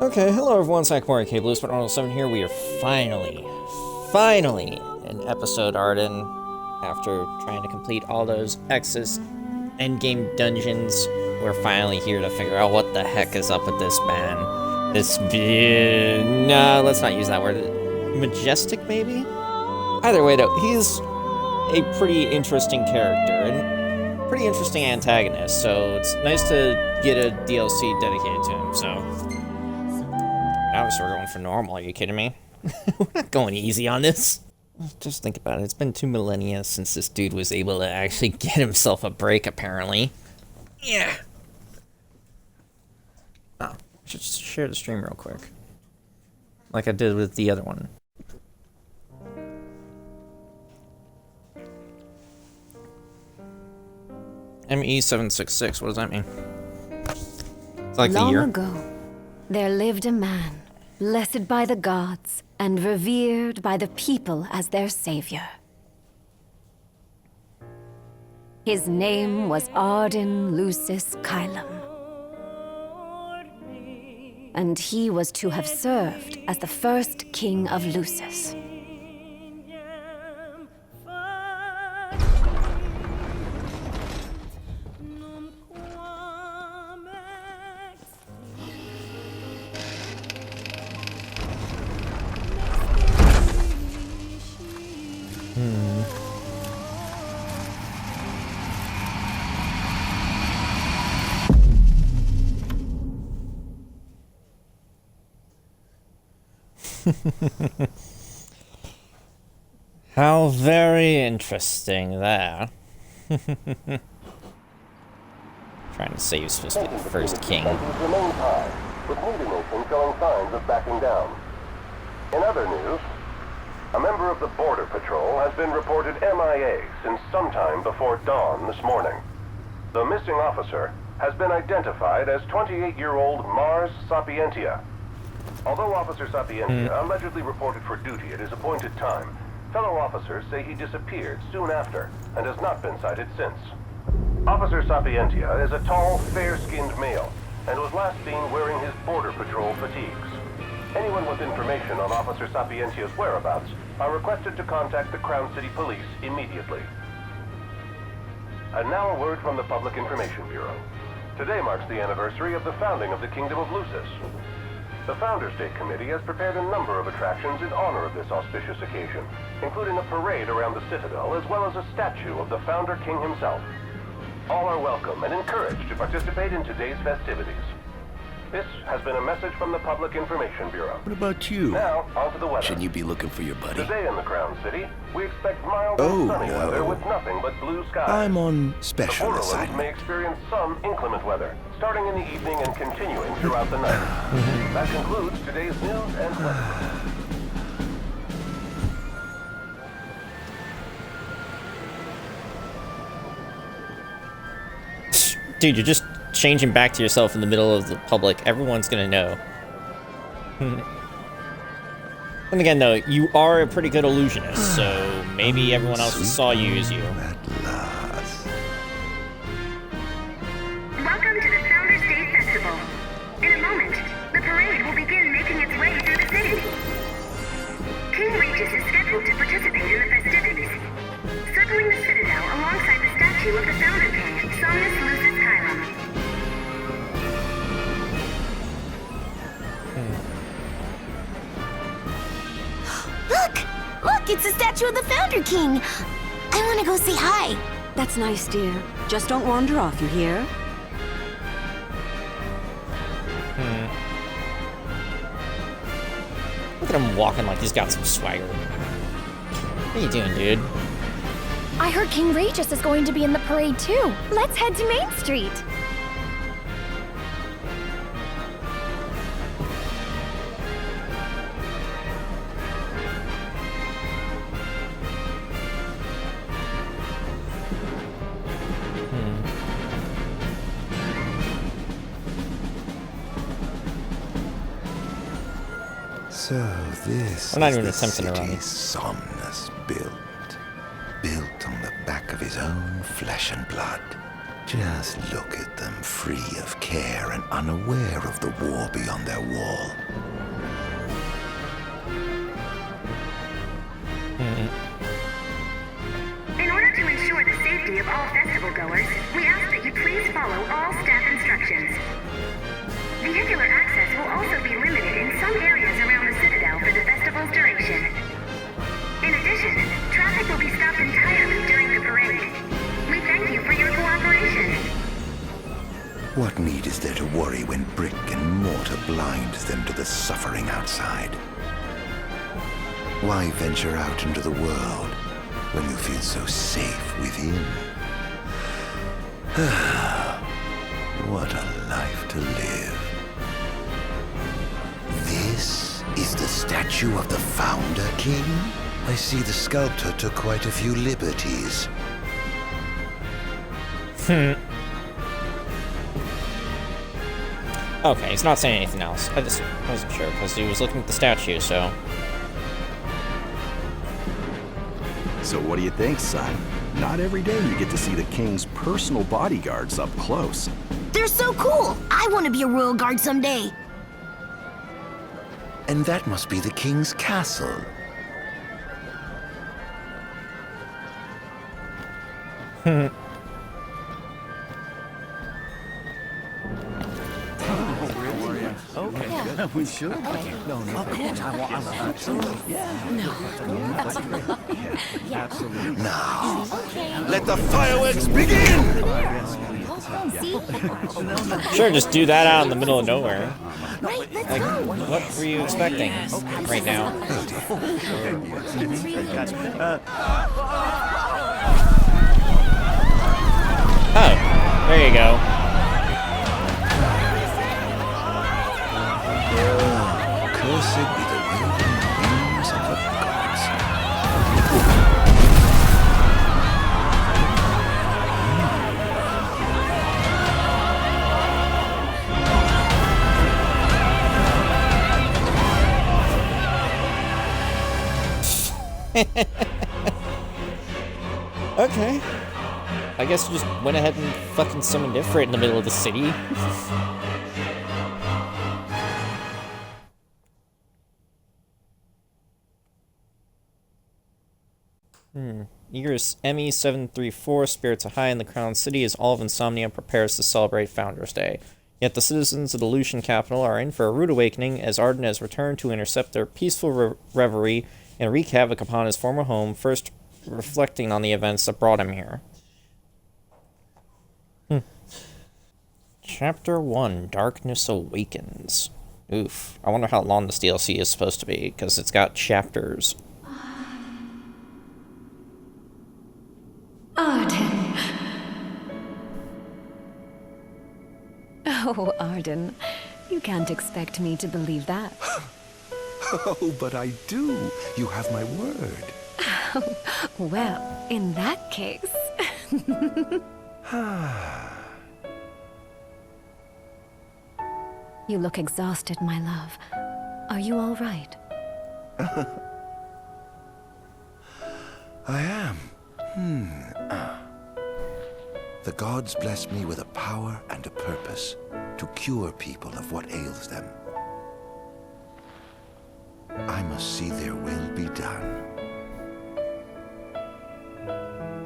Okay, hello everyone, Sakamori K Blue Spartan 7 here. We are finally in episode Ardyn. After trying to complete all those X's endgame dungeons, we're finally here to figure out what the heck is up with this man. No, let's not use that word. Majestic, maybe? Either way, though, he's a pretty interesting character and pretty interesting antagonist, so it's nice to get a DLC dedicated to him, so... Obviously we're going for normal, are you kidding me? We're not going easy on this. Just think about it, it's been 2 millennia since this dude was able to actually get himself a break, apparently. Yeah. Oh, I should just share the stream real quick. Like I did with the other one. ME766, what does that mean? It's like the year. Long ago, there lived a man, blessed by the gods, and revered by the people as their savior. His name was Ardyn Lucis Kylum, and he was to have served as the first king of Lucis. How very interesting there. Trying to say he was supposed to be the first king. Remains high, with neither nation showing signs of backing down. In other news, a member of the Border Patrol has been reported MIA since sometime before dawn this morning. The missing officer has been identified as 28-year-old Mars Sapientia. Although Officer Sapientia allegedly reported for duty at his appointed time, fellow officers say he disappeared soon after and has not been sighted since. Officer Sapientia is a tall, fair-skinned male and was last seen wearing his Border Patrol fatigues. Anyone with information on Officer Sapientia's whereabouts are requested to contact the Crown City Police immediately. And now a word from the Public Information Bureau. Today marks the anniversary of the founding of the Kingdom of Lucis. The Founders Day Committee has prepared a number of attractions in honor of this auspicious occasion, including a parade around the Citadel as well as a statue of the Founder King himself. All are welcome and encouraged to participate in today's festivities. This has been a message from the Public Information Bureau. What about you? Now, on to the weather. Shouldn't you be looking for your buddy? Today in the Crown City, we expect mild and sunny weather with nothing but blue skies. I'm on The special Borderlands assignment. may experience some inclement weather, starting in the evening and continuing throughout the night. That concludes today's news and weather. Dude, you're just changing back to yourself in the middle of the public. Everyone's gonna know. And again, though, you are a pretty good illusionist, so maybe everyone else saw you as you. At last. Welcome to the Founders Day Festival. In a moment, the parade will begin making its way through the city. King Regis is scheduled to participate in the festivities, circling the Citadel alongside the statue of the Founder King, Somnus Lucis Kylum. Look, it's the statue of the Founder King. I want to go say hi. That's nice, dear. Just don't wander off, you hear? Look at him walking like he's got some swagger. What are you doing, dude? I heard King Regis is going to be in the parade too. Let's head to Main Street. So this I'm not is even the attempting to city run. Somnus built on the back of his own flesh and blood. Just look at them, free of care and unaware of the war beyond their wall. In order to ensure the safety of all festival goers, we ask that you please follow all staff instructions. Vehicular access will also be limited in some areas around the Citadel for the festival's duration. In addition, traffic will be stopped entirely during the parade. We thank you for your cooperation. What need is there to worry when brick and mortar blinds them to the suffering outside? Why venture out into the world when you feel so safe within? What a life to live. This is the statue of the Founder King? I see the sculptor took quite a few liberties. Okay, he's not saying anything else. I just wasn't sure, because he was looking at the statue, so... So what do you think, son? Not every day you get to see the king's personal bodyguards up close. They're so cool! I want to be a royal guard someday! And that must be the king's castle. We should. Okay. No, of course. I want absolutely. Absolutely. Now, let the fireworks begin! Sure, just do that out in the middle of nowhere. Right, let's Like, go! what were you expecting right now? Oh, there you go. Cursed be the wielding wings of the gods. Okay. I guess you just went ahead and fucking summoned Ifrit in the middle of the city. Eager's ME734 spirits are high in the Crown City as all of Insomnia prepares to celebrate Founders Day. Yet the citizens of the Lucian capital are in for a rude awakening as Ardyn has returned to intercept their peaceful reverie and wreak havoc upon his former home, first reflecting on the events that brought him here. Chapter 1, Darkness Awakens. Oof. I wonder how long this DLC is supposed to be, because it's got chapters. Ardyn. Oh, Ardyn. You can't expect me to believe that. Oh, but I do. You have my word. Well, in that case... You look exhausted, my love. Are you all right? I am. The gods bless me with a power and a purpose to cure people of what ails them. I must see their will be done.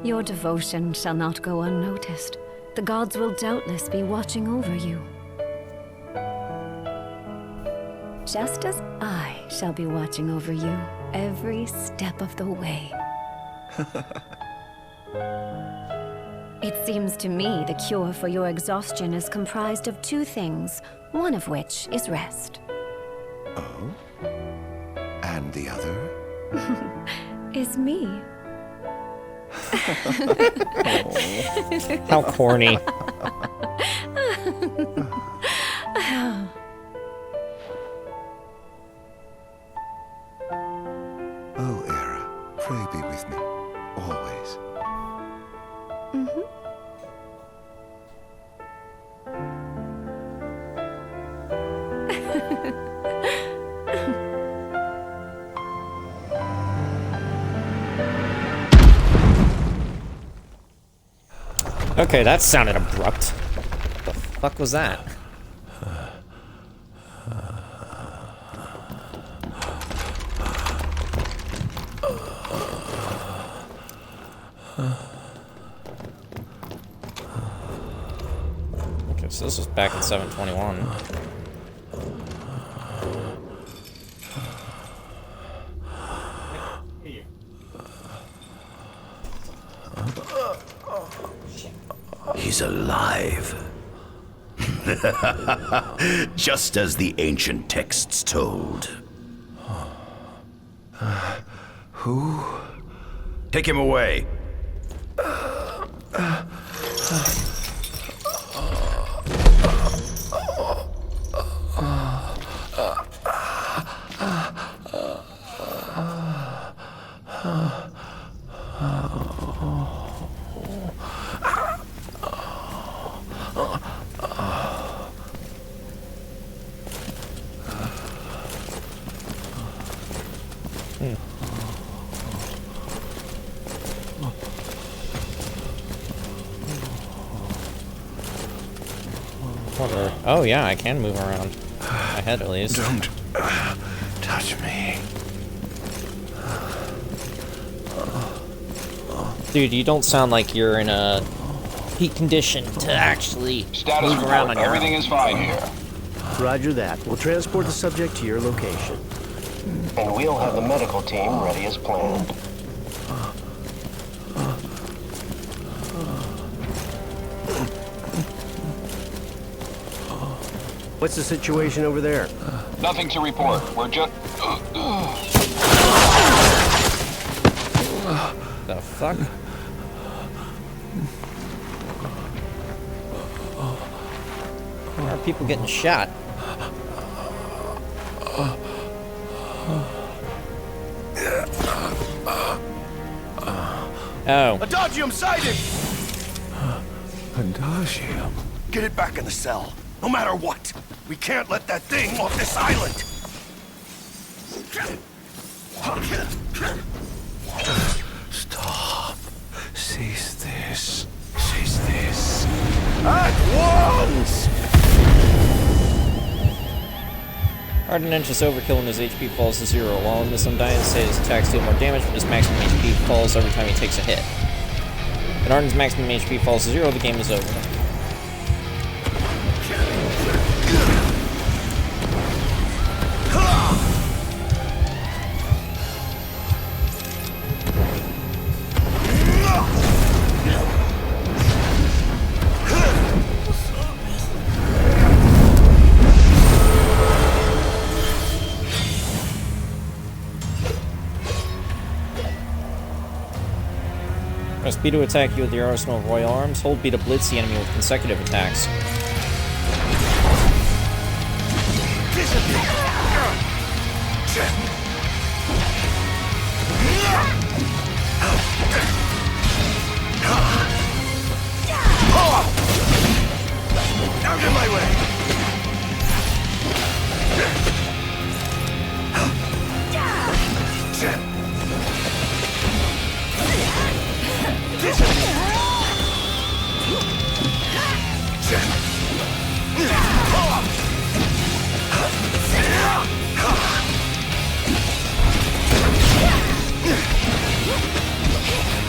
Your devotion shall not go unnoticed. The gods will doubtless be watching over you. Just as I shall be watching over you every step of the way. It seems to me the cure for your exhaustion is comprised of two things, one of which is rest. Oh? And the other? Is me. How corny. Oh, Era, pray be with me, always. Okay, that sounded abrupt. What the fuck was that? Okay, so this was back in 721. He's alive. Just as the ancient texts told. Who? Take him away. Oh yeah, I can move around. My head at least. Don't touch me. Dude, you don't sound like you're in a peak condition to actually move around on your own. Everything is fine here. Roger that. We'll transport the subject to your location. And we'll have the medical team ready as planned. What's the situation over there? Nothing to report. We're just... The fuck? Why are people getting shot? Oh. Adagium sighted! Adagium? Get it back in the cell. No matter what. We can't let that thing off this island. Stop. Cease this. Cease this. At once! Ardyn enters overkill when his HP falls to 0. While in this undying state, his attacks deal more damage, but his maximum HP falls every time he takes a hit. When Ardyn's maximum HP falls to 0, the game is over. Press B to attack you with your arsenal of royal arms. Hold B to blitz the enemy with consecutive attacks. Out of my way!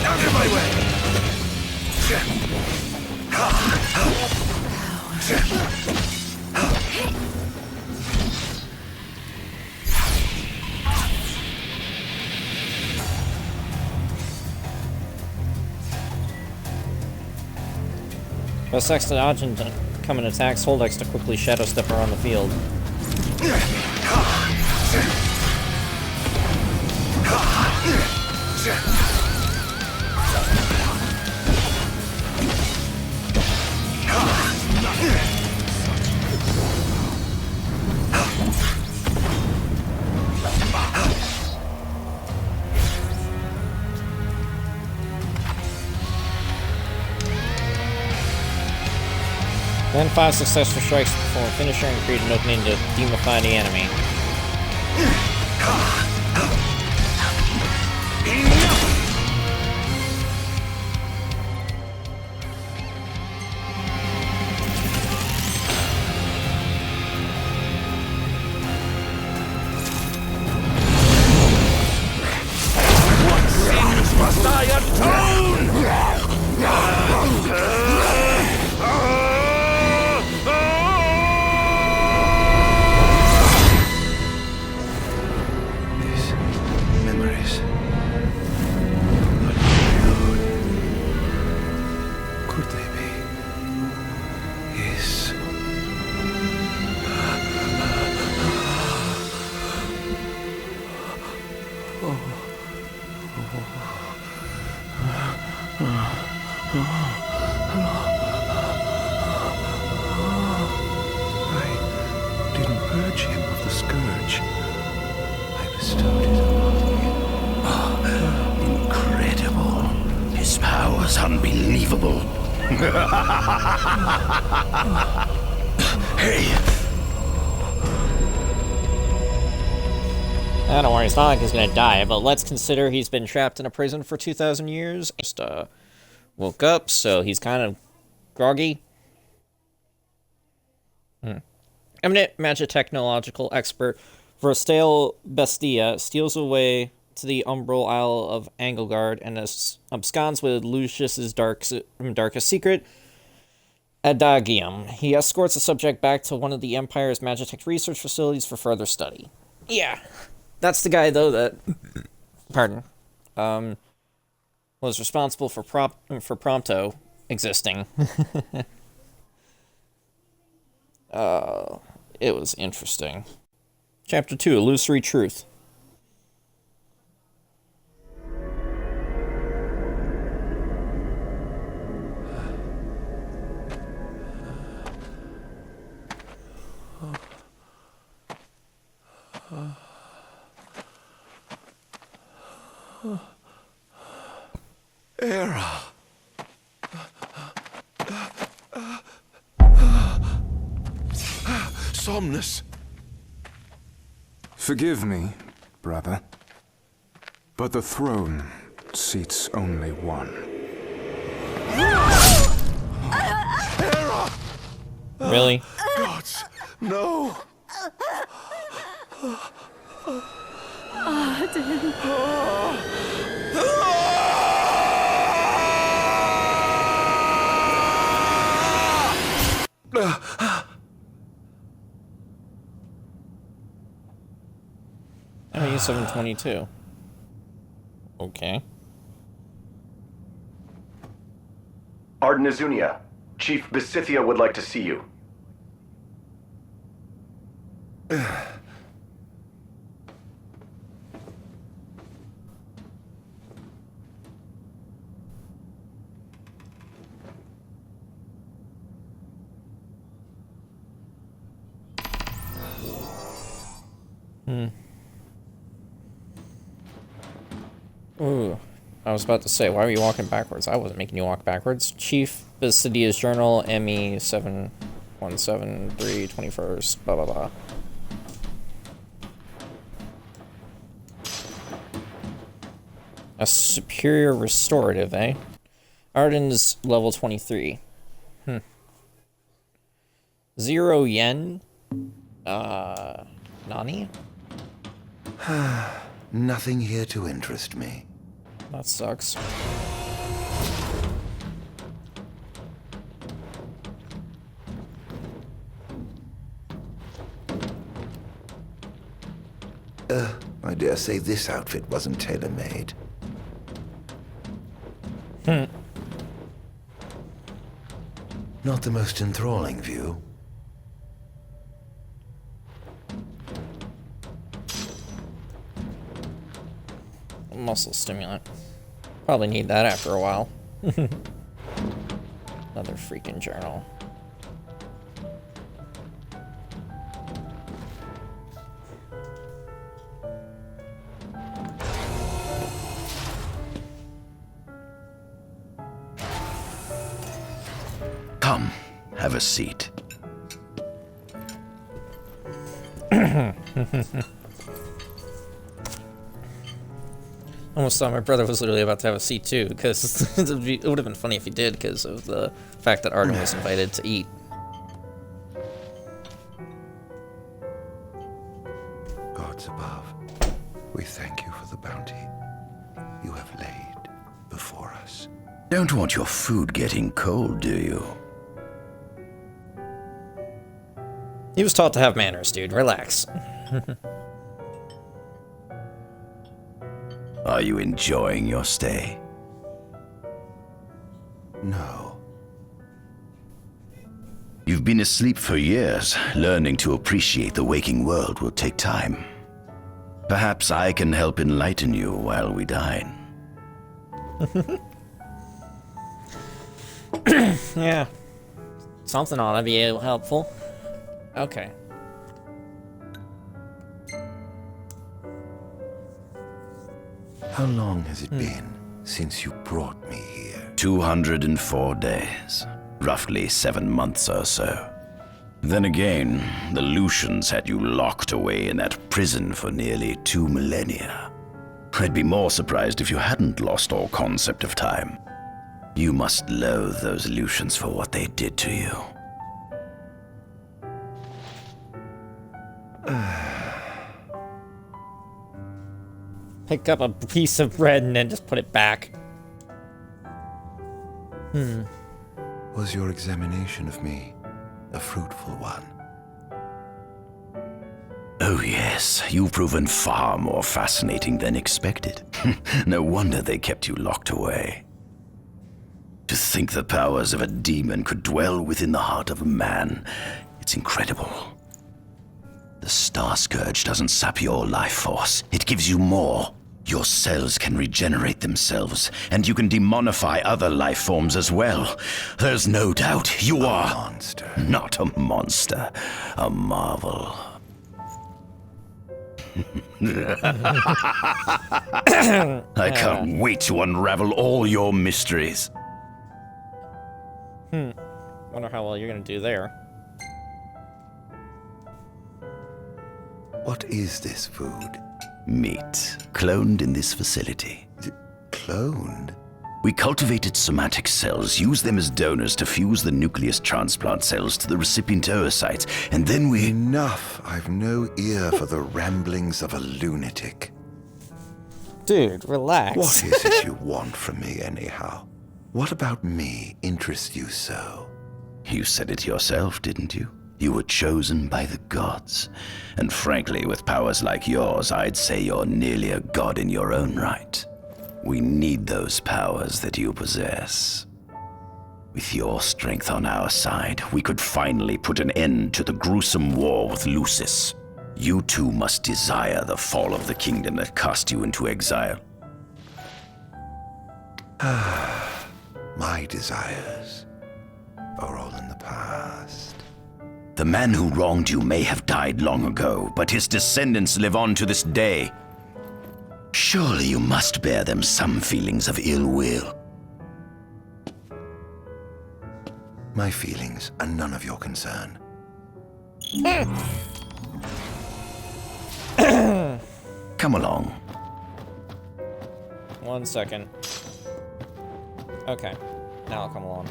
Out of my way! Press X to dodge and come in attacks. Hold X to quickly shadow step around the field. Then 5 successful strikes to perform a finisher and create an opening to demify the enemy. didn't purge him of the scourge. I bestowed it upon him. Oh, incredible. His power's unbelievable. Hey! Don't worry, it's not like he's gonna die, but let's consider he's been trapped in a prison for 2,000 years. Just, woke up, so he's kind of groggy. Eminent magic-technological expert Verstale Bestia steals away to the Umbral Isle of Angelgard and absconds with Lucius's darkest secret, Adagium. He escorts the subject back to one of the Empire's Magitech research facilities for further study. Yeah. That's the guy, though, that, pardon, was responsible for Prompto existing. It was interesting. Chapter 2, Illusory Truth. Era. Somnus. Forgive me, brother, but the throne seats only one. Era! Really? Gods, no! Ardyn. Oh, he's 722. Okay. Ardyn Azunia, Chief Besithia would like to see you. Ooh, I was about to say, why were you walking backwards? I wasn't making you walk backwards. Chief Besidia's Journal, ME 7173, 21st, blah blah blah. A superior restorative, eh? Ardyn's level 23. 0 yen? Nani? Nothing here to interest me. That sucks. I dare say this outfit wasn't tailor-made. Not the most enthralling view. Muscle stimulant. Probably need that after a while. Another freaking journal. Come, have a seat. Almost thought my brother was literally about to have a seat too, because it would have been funny if he did, because of the fact that Ardyn was invited to eat. Gods above, we thank you for the bounty you have laid before us. Don't want your food getting cold, do you? He was taught to have manners, dude. Relax. Are you enjoying your stay? No. You've been asleep for years. Learning to appreciate the waking world will take time. Perhaps I can help enlighten you while we dine. Yeah. Something ought to be helpful. Okay. How long has it been since you brought me here? 204 days. Roughly 7 months or so. Then again, the Lucians had you locked away in that prison for nearly 2 millennia. I'd be more surprised if you hadn't lost all concept of time. You must loathe those Lucians for what they did to you. Pick up a piece of bread and then just put it back. Was your examination of me a fruitful one? Oh yes, you've proven far more fascinating than expected. No wonder they kept you locked away. To think the powers of a demon could dwell within the heart of a man, it's incredible. The Star Scourge doesn't sap your life force, it gives you more. Your cells can regenerate themselves, and you can demonify other life forms as well. There's no doubt you are a monster. Not a monster, a marvel. I can't wait to unravel all your mysteries. Wonder how well you're gonna do there. What is this food? Meat, cloned in this facility. Cloned? We cultivated somatic cells, used them as donors to fuse the nucleus transplant cells to the recipient oocytes, and then we... Enough! I've no ear for the ramblings of a lunatic. Dude, relax. What is it you want from me, anyhow? What about me interests you so? You said it yourself, didn't you? You were chosen by the gods. And frankly, with powers like yours, I'd say you're nearly a god in your own right. We need those powers that you possess. With your strength on our side, we could finally put an end to the gruesome war with Lucis. You too must desire the fall of the kingdom that cast you into exile. My desires are all in the past. The man who wronged you may have died long ago, but his descendants live on to this day. Surely you must bear them some feelings of ill will. My feelings are none of your concern. Come along. 1 second. Okay, now I'll come along.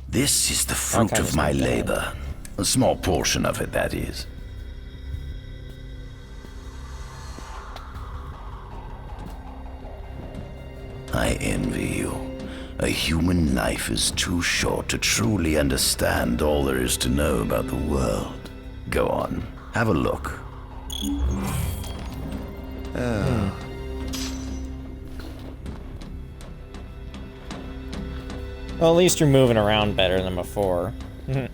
This is the fruit of my labor. A small portion of it, that is. I envy you. A human life is too short to truly understand all there is to know about the world. Go on, have a look. Well, at least you're moving around better than before. And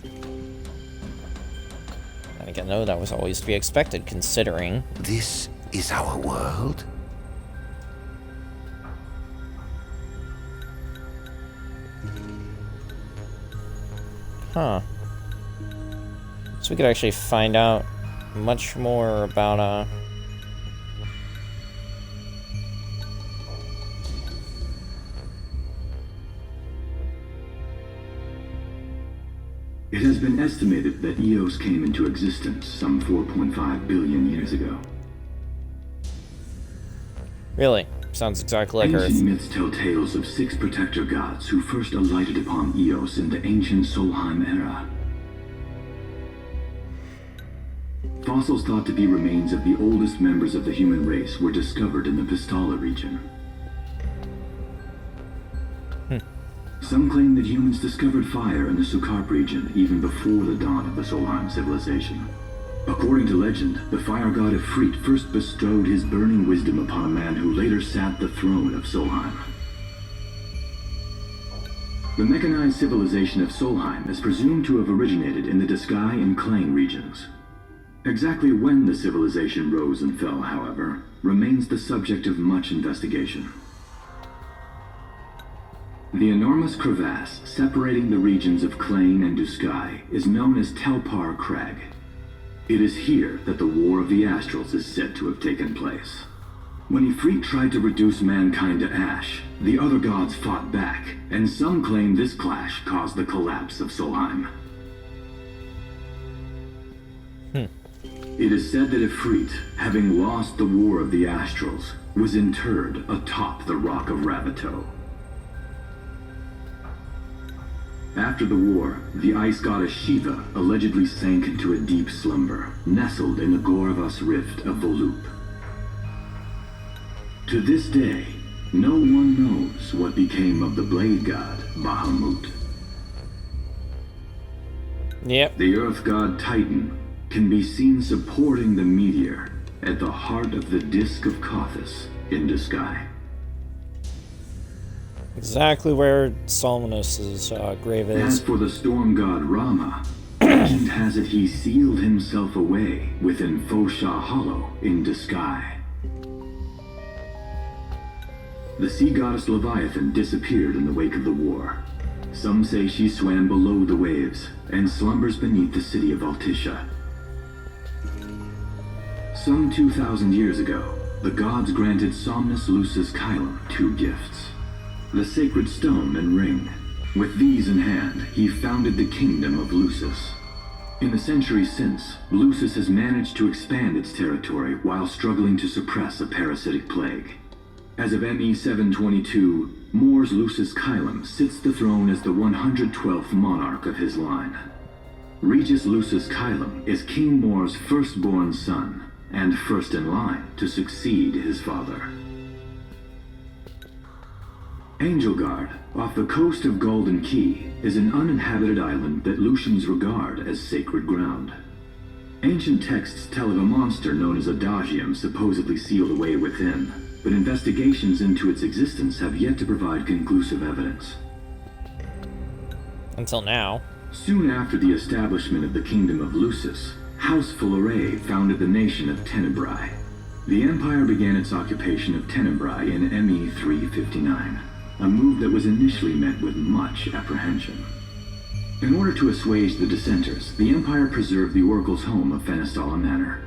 again, though, that was always to be expected, considering... This is our world? Huh. So we could actually find out much more about, It has been estimated that Eos came into existence some 4.5 billion years ago. Really? Sounds exactly like Earth. Ancient myths tell tales of 6 protector gods who first alighted upon Eos in the ancient Solheim era. Fossils thought to be remains of the oldest members of the human race were discovered in the Vistala region. Some claim that humans discovered fire in the Sukarp region even before the dawn of the Solheim civilization. According to legend, the fire god Ifrit first bestowed his burning wisdom upon a man who later sat the throne of Solheim. The mechanized civilization of Solheim is presumed to have originated in the Disgaea and Klang regions. Exactly when the civilization rose and fell, however, remains the subject of much investigation. The enormous crevasse separating the regions of Clane and Duskai is known as Telpar Crag. It is here that the War of the Astrals is said to have taken place. When Ifrit tried to reduce mankind to ash, the other gods fought back, and some claim this clash caused the collapse of Solheim. It is said that Ifrit, having lost the War of the Astrals, was interred atop the Rock of Ravito. After the war, the ice goddess Shiva allegedly sank into a deep slumber, nestled in the Goravas Rift of Volúp. To this day, no one knows what became of the blade god, Bahamut. Yep. The earth god Titan can be seen supporting the meteor at the heart of the disk of Kothis in Duskai. Exactly where Solmonus' grave is. As for the storm god Rama, legend has it he sealed himself away within Fosha Hollow in Duskai. The sea goddess Leviathan disappeared in the wake of the war. Some say she swam below the waves and slumbers beneath the city of Altisha. Some 2,000 years ago, the gods granted Somnus Lucis Caelum 2 gifts: the sacred stone and ring. With these in hand, he founded the kingdom of Lucis. In the centuries since, Lucis has managed to expand its territory while struggling to suppress a parasitic plague. As of ME 722, Mor's Lucis Caelum sits the throne as the 112th monarch of his line. Regis Lucis Caelum is King Mor's firstborn son, and first in line to succeed his father. Angelgard, off the coast of Golden Key, is an uninhabited island that Lucians regard as sacred ground. Ancient texts tell of a monster known as Adagium supposedly sealed away within, but investigations into its existence have yet to provide conclusive evidence. Until now. Soon after the establishment of the Kingdom of Lucis, House Fulare founded the nation of Tenebrae. The Empire began its occupation of Tenebrae in ME 359, a move that was initially met with much apprehension. In order to assuage the dissenters, the Empire preserved the Oracle's home of Fenestala Manor.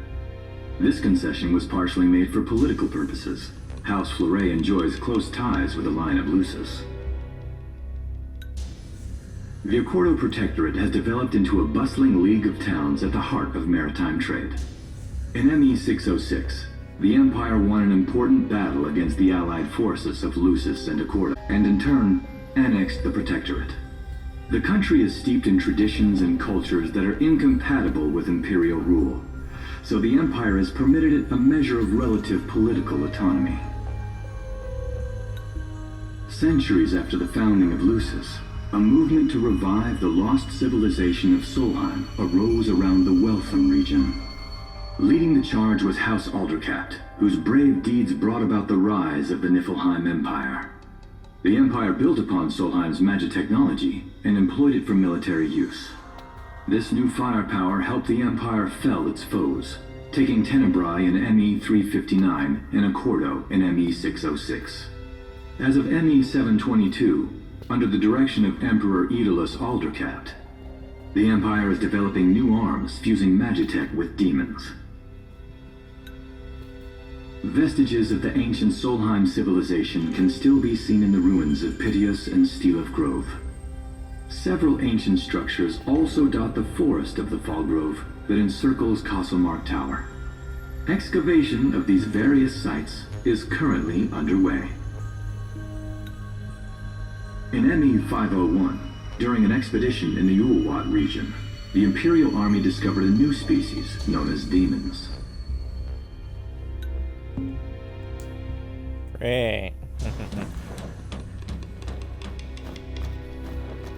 This concession was partially made for political purposes. House Fulare enjoys close ties with the line of Lucis. The Accordo Protectorate has developed into a bustling league of towns at the heart of maritime trade. In ME 606, the Empire won an important battle against the allied forces of Lucis and Accordo, and in turn, annexed the Protectorate. The country is steeped in traditions and cultures that are incompatible with imperial rule, so the Empire has permitted it a measure of relative political autonomy. Centuries after the founding of Lucis, a movement to revive the lost civilization of Solheim arose around the Weltham region. Leading the charge was House Aldercapt, whose brave deeds brought about the rise of the Niflheim Empire. The Empire built upon Solheim's magic technology and employed it for military use. This new firepower helped the Empire fell its foes, taking Tenebrae in ME 359 and Accordo in ME 606. As of ME 722, under the direction of Emperor Aedalus Aldercapt, the Empire is developing new arms fusing magitech with demons. Vestiges of the ancient Solheim civilization can still be seen in the ruins of Piteous and Stilaf Grove. Several ancient structures also dot the forest of the Fall Grove that encircles Castlemark Tower. Excavation of these various sites is currently underway. In ME 501, during an expedition in the Ulwat region, the Imperial Army discovered a new species known as demons. Great.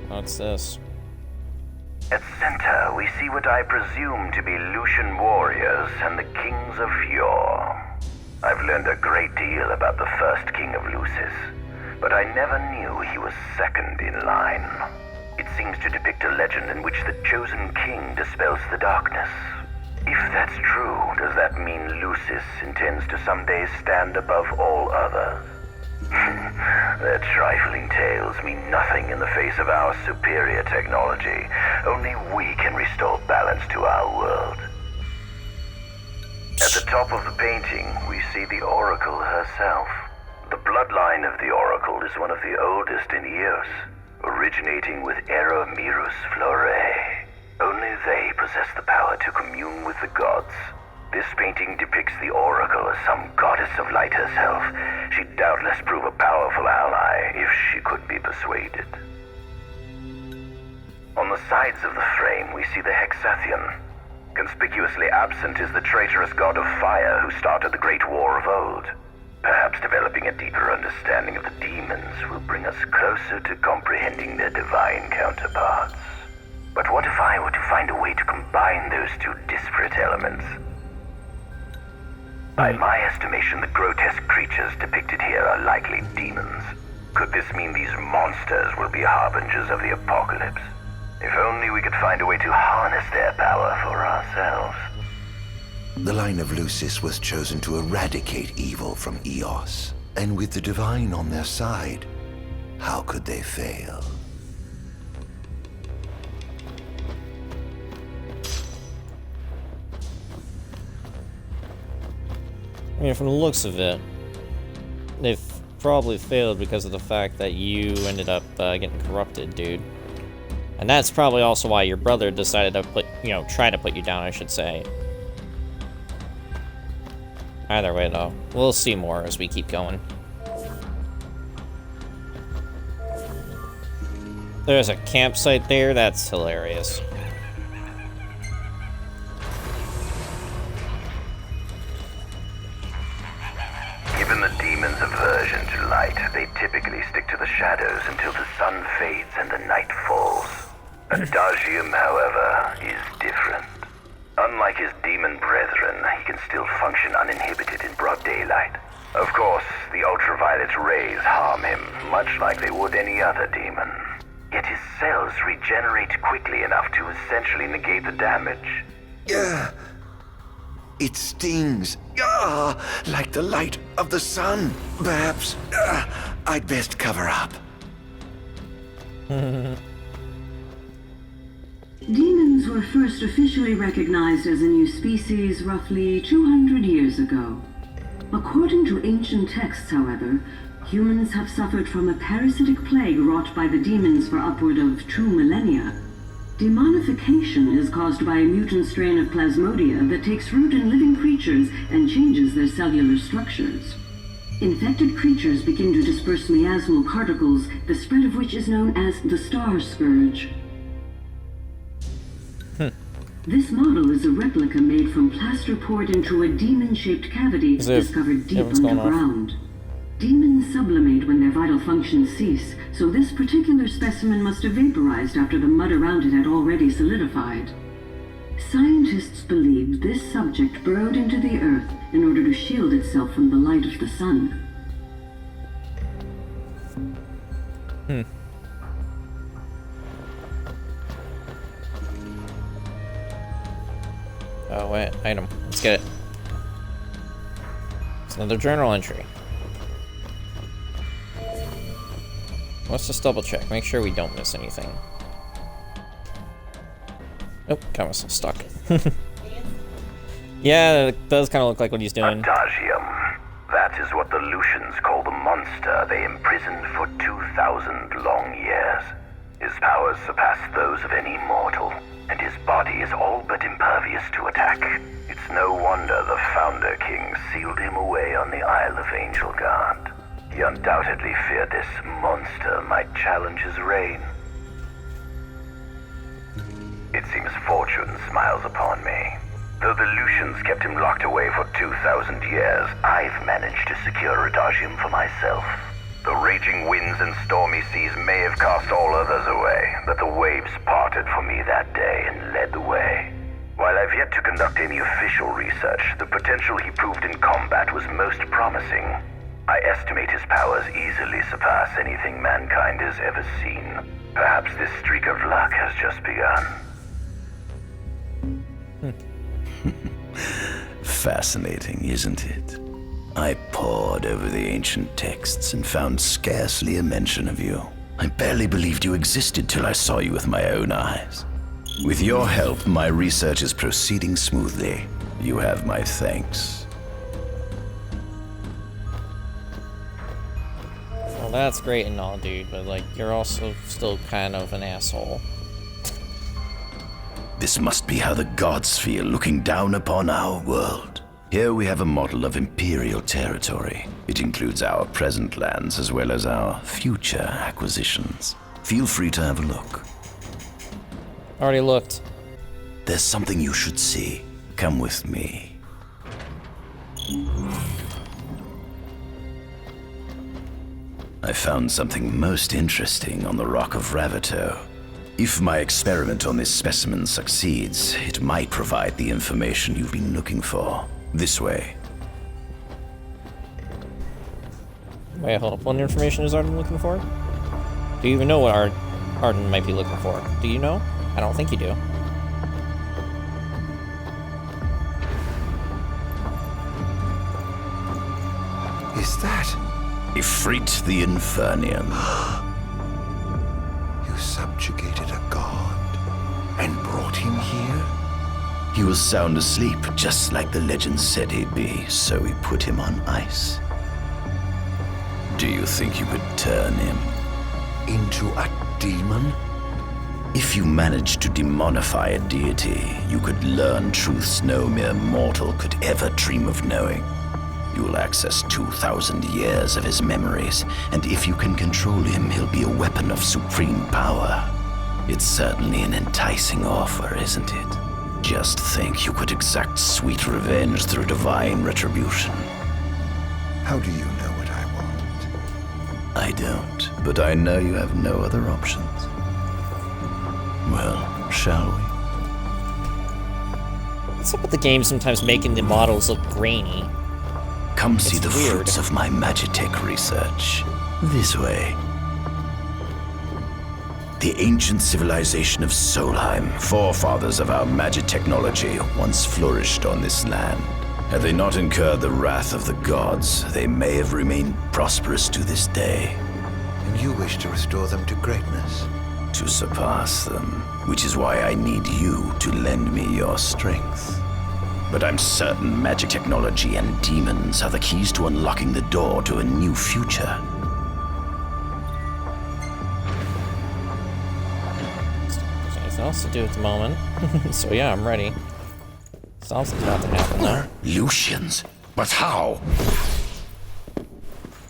What's this? At center, we see what I presume to be Lucian warriors and the kings of yore. I've learned a great deal about the first king of Lucis, but I never knew he was second in line. It seems to depict a legend in which the chosen king dispels the darkness. If that's true, does that mean Lucis intends to someday stand above all others? Their trifling tales mean nothing in the face of our superior technology. Only we can restore balance to our world. At the top of the painting, we see the Oracle herself. The bloodline of the Oracle is one of the oldest in Eos, originating with Eromirus Flore. Only they possess the power to commune with the gods. This painting depicts the Oracle as some goddess of light herself. She'd doubtless prove a powerful ally if she could be persuaded. On the sides of the frame, we see the Hexathian. Conspicuously absent is the traitorous god of fire who started the Great War of old. Perhaps developing a deeper understanding of the demons will bring us closer to comprehending their divine counterparts. But what if I were to find a way to combine those two disparate elements? By my estimation, the grotesque creatures depicted here are likely demons. Could this mean these monsters will be harbingers of the apocalypse? If only we could find a way to harness their power for ourselves. The line of Lucis was chosen to eradicate evil from Eos. And with the divine on their side, how could they fail? I mean, from the looks of it, they've probably failed because of the fact that you ended up getting corrupted, dude. And that's probably also why your brother decided to try to put you down, I should say. Either way, though, we'll see more as we keep going. There's a campsite there, that's hilarious. Given the demon's aversion to light, they typically stick to the shadows until the sun fades and the night falls. Adagium, however, is different. Unlike his demon brethren, he can still function uninhibited in broad daylight. Of course, the ultraviolet rays harm him, much like they would any other demon. Yet his cells regenerate quickly enough to essentially negate the damage. It stings. Like the light of the sun. Perhaps I'd best cover up. Demons were first officially recognized as a new species roughly 200 years ago. According to ancient texts, however, humans have suffered from a parasitic plague wrought by the demons for upward of 2 millennia. Demonification is caused by a mutant strain of plasmodia that takes root in living creatures and changes their cellular structures. Infected creatures begin to disperse miasmal particles, the spread of which is known as the Star Scourge. This model is a replica made from plaster poured into a demon-shaped cavity discovered deep underground. Demons sublimate when their vital functions cease, so this particular specimen must have vaporized after the mud around it had already solidified. Scientists believe this subject burrowed into the earth in order to shield itself from the light of the sun. Oh, wait, item. Let's get it. It's another journal entry. Let's just double check, make sure we don't miss anything. Nope, got myself stuck. Yeah, it does kind of look like what he's doing. Adagium. That is what the Lucians call the monster they imprisoned for 2,000 long years. His powers surpass those of any mortal, and his body is all but impervious to attack. It's no wonder the Founder King sealed him away on the Isle of Angel Guard. He undoubtedly feared this monster might challenge his reign. It seems fortune smiles upon me. Though the Lucians kept him locked away for 2,000 years, I've managed to secure Adagium for myself. The raging winds and stormy seas may have cast all others away, but the waves parted for me that day and led the way. While I've yet to conduct any official research, the potential he proved in combat was most promising. I estimate his powers easily surpass anything mankind has ever seen. Perhaps this streak of luck has just begun. fascinating, isn't it? I pored over the ancient texts and found scarcely a mention of you. I barely believed you existed till I saw you with my own eyes. With your help, my research is proceeding smoothly. You have my thanks. Well, that's great and all, dude, but, like, you're also still kind of an asshole. This must be how the gods feel looking down upon our world. Here we have a model of imperial territory. It includes our present lands as well as our future acquisitions. Feel free to have a look. Already looked. There's something you should see. Come with me. I found something most interesting on the Rock of Ravito. If my experiment on this specimen succeeds, it might provide the information you've been looking for. This way. Wait, hold up. What information is Ardyn looking for? Do you even know what Ardyn might be looking for? Do you know? I don't think you do. Is that? Ifrit the Infernian. You subjugated a god and brought him here? He was sound asleep, just like the legend said he'd be, so we put him on ice. Do you think you could turn him into a demon? If you managed to demonify a deity, you could learn truths no mere mortal could ever dream of knowing. You will access 2,000 years of his memories, and if you can control him, he'll be a weapon of supreme power. It's certainly an enticing offer, isn't it? Just think you could exact sweet revenge through divine retribution. How do you know what I want? I don't, but I know you have no other options. Well, shall we? What's up with the game sometimes making the models look grainy? Come see the fruits of my Magitech research. This way. The ancient civilization of Solheim, forefathers of our magic technology, once flourished on this land. Had they not incurred the wrath of the gods, they may have remained prosperous to this day. And you wish to restore them to greatness? To surpass them, which is why I need you to lend me your strength. But I'm certain magic technology and demons are the keys to unlocking the door to a new future. Nothing else to do at the moment. So yeah, I'm ready. Something's about to happen though. Lucians? But how?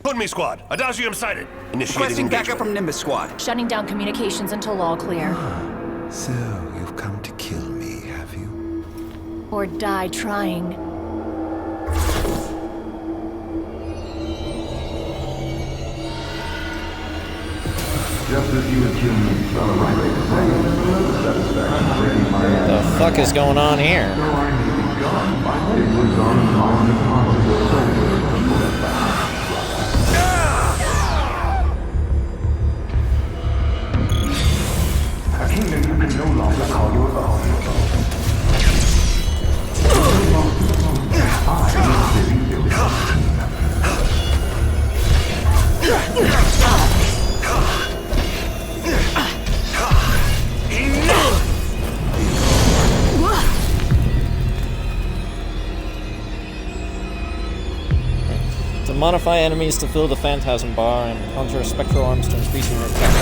Put me, squad. Adagium sighted. Initiating Requesting engagement. backup from Nimbus squad. Shutting down communications until all clear. So, you've come to kill me, have you? Or die trying. Just as you would kill me on the right way to satisfaction. The fuck is going on here? It was on the possible soldier. A kingdom you can no longer call your own. I am busy building To modify enemies to fill the Phantasm bar and conjure spectral arms to increase your attack.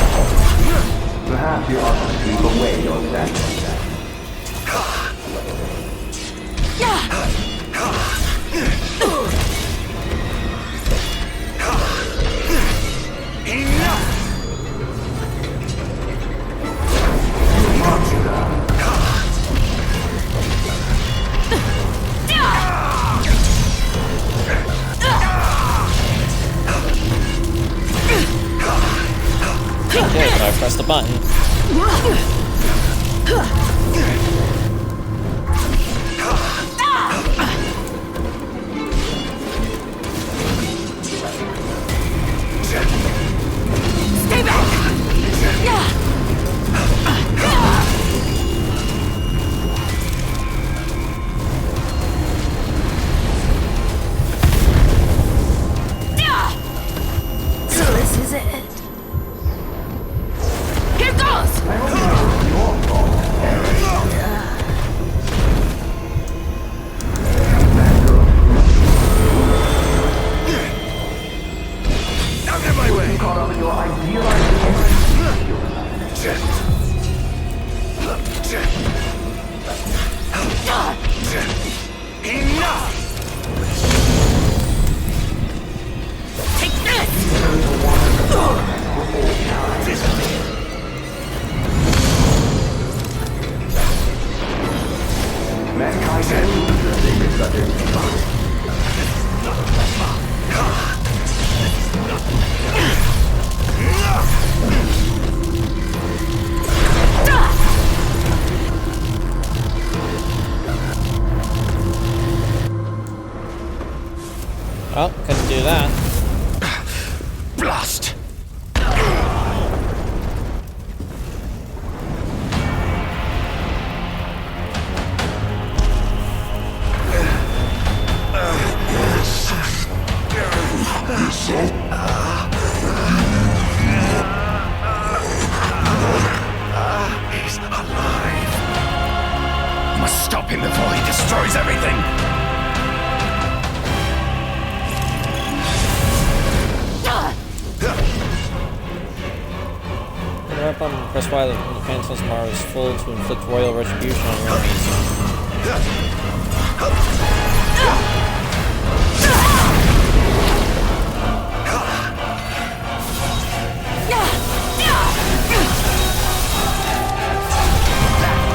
Perhaps you ought to keep away your that. Okay, but I pressed the button. Stay back! Well, couldn't do that. Blast! He's alive. Must stop him before he destroys everything. Weapon, press Y when the Phantom's Mar is full to inflict royal retribution on your enemies.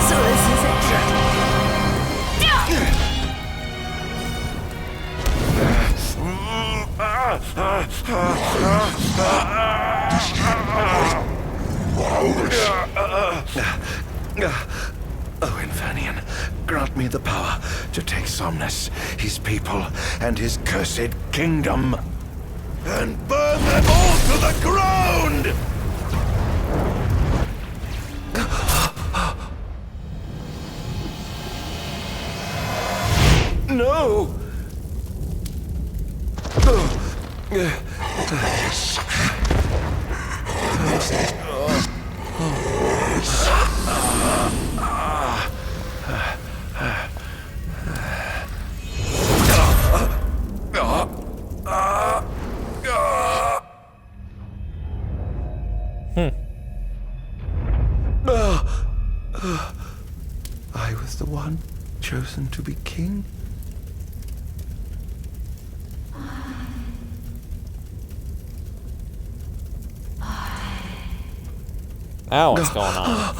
So this is it. Oh, Infernian, grant me the power to take Somnus, his people, and his cursed kingdom, and burn them all to the ground! No! I was the one chosen to be king? Now what's going on?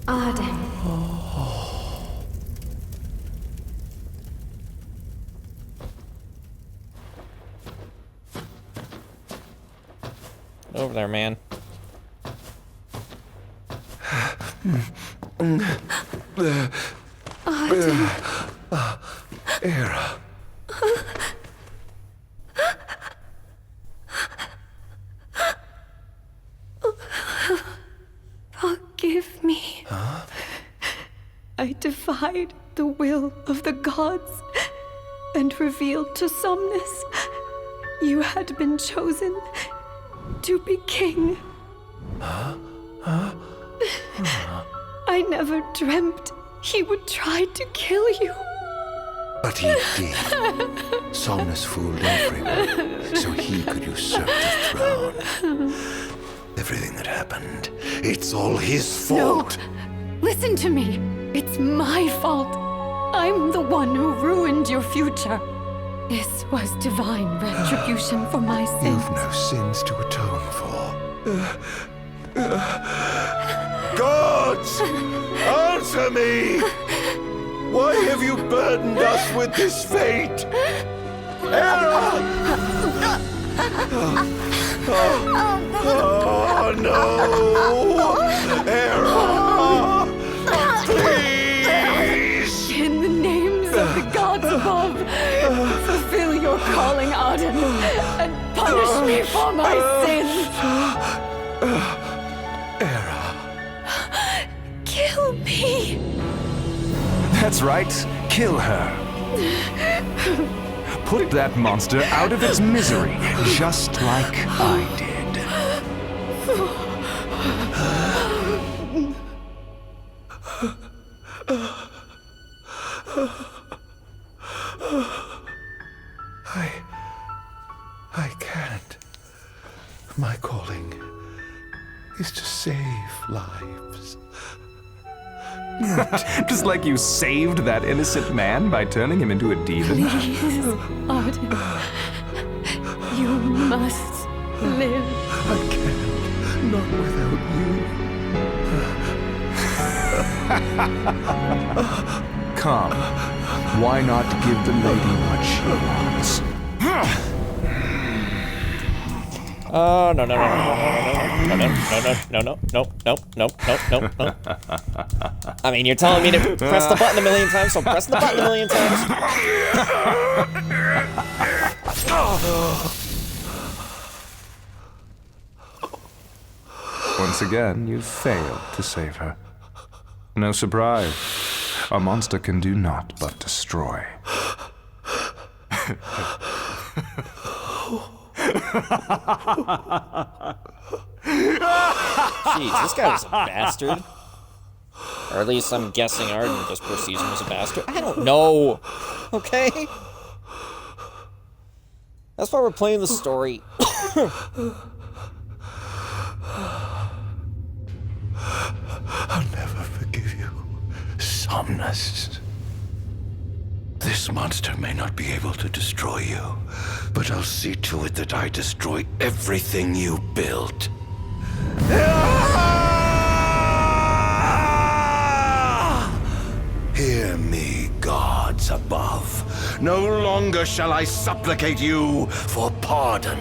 Ardyn. Over there, man. Era. Forgive me. Huh? I defied the will of the gods and revealed to Somnus you had been chosen to be king. Huh? Huh? I never dreamt he would try to kill you. But he did. Somnus fooled everyone, so he could usurp the throne. Everything that happened, it's all his fault. No! Listen to me. It's my fault. I'm the one who ruined your future. This was divine retribution for my sins. You've no sins to atone for. Gods! Answer me! Why have you burdened us with this fate? Hera! Oh no! Hera! Please! In the names of the gods above, fulfill your calling, Ardyn, and punish me for my sins! Hera! Kill me! That's right. Kill her. Put that monster out of its misery, just like I did. I can't. My calling is to save lives. Just like you saved that innocent man by turning him into a demon. Please, Ardyn. You must live. I can't. Not without you. Come. Why not give the lady what she wants? Oh, no. I mean, you're telling me to press the button a million times, so press the button a million times. Once again, you failed to save her. No surprise. A monster can do naught but destroy. Jeez, this guy was a bastard. Or at least I'm guessing Ardyn just perceives him as a bastard. I don't know. Okay? That's why we're playing the story. I'll never forgive you, Somnus. This monster may not be able to destroy you, but I'll see to it that I destroy everything you built. Hear me, gods above. No longer shall I supplicate you for pardon.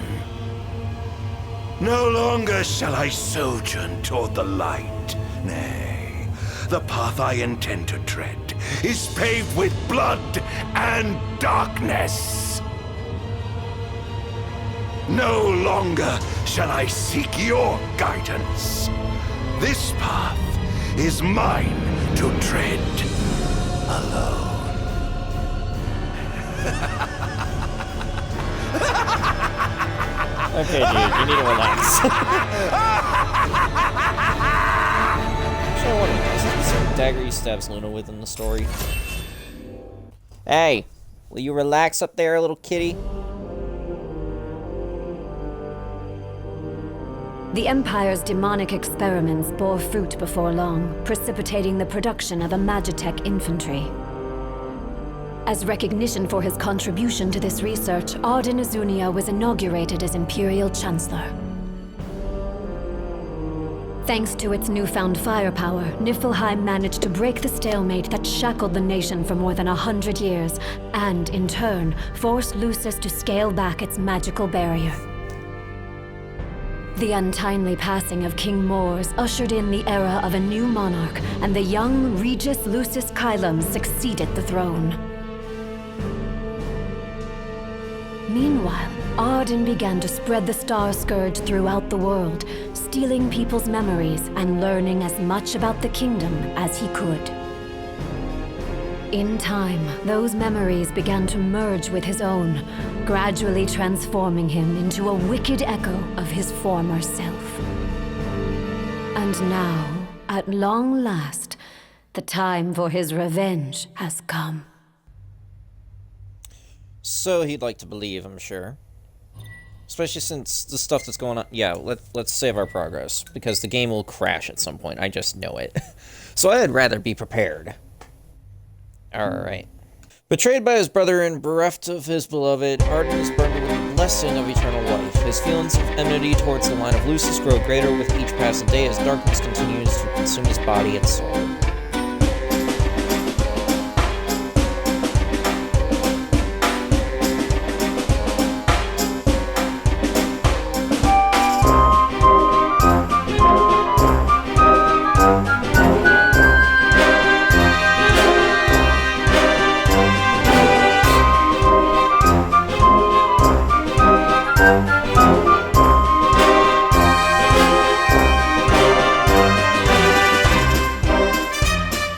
No longer shall I sojourn toward the light. Nay, the path I intend to tread is paved with blood and darkness. No longer shall I seek your guidance. This path is mine to tread alone. Okay, dude, you need to relax. Actually, I wonder, is that the same dagger he stabs Luna with in the story? Hey, will you relax up there, little kitty? The Empire's demonic experiments bore fruit before long, precipitating the production of a Magitech infantry. As recognition for his contribution to this research, Ardyn Azunia was inaugurated as Imperial Chancellor. Thanks to its newfound firepower, Niflheim managed to break the stalemate that shackled the nation for more than 100 years, and, in turn, forced Lucis to scale back its magical barrier. The untimely passing of King Mors ushered in the era of a new monarch, and the young Regis Lucis Kylum succeeded the throne. Meanwhile, Ardyn began to spread the Star Scourge throughout the world, stealing people's memories and learning as much about the kingdom as he could. In time, those memories began to merge with his own, gradually transforming him into a wicked echo of his former self. And now, at long last, the time for his revenge has come. So he'd like to believe, I'm sure. Especially since the stuff that's going on... Yeah, let's save our progress, because the game will crash at some point. I just know it. So I'd rather be prepared. Alright. Betrayed by his brother and bereft of his beloved, Ardyn is burned with the blessing of eternal life. His feelings of enmity towards the line of Lucis grow greater with each passing day as darkness continues to consume his body and soul.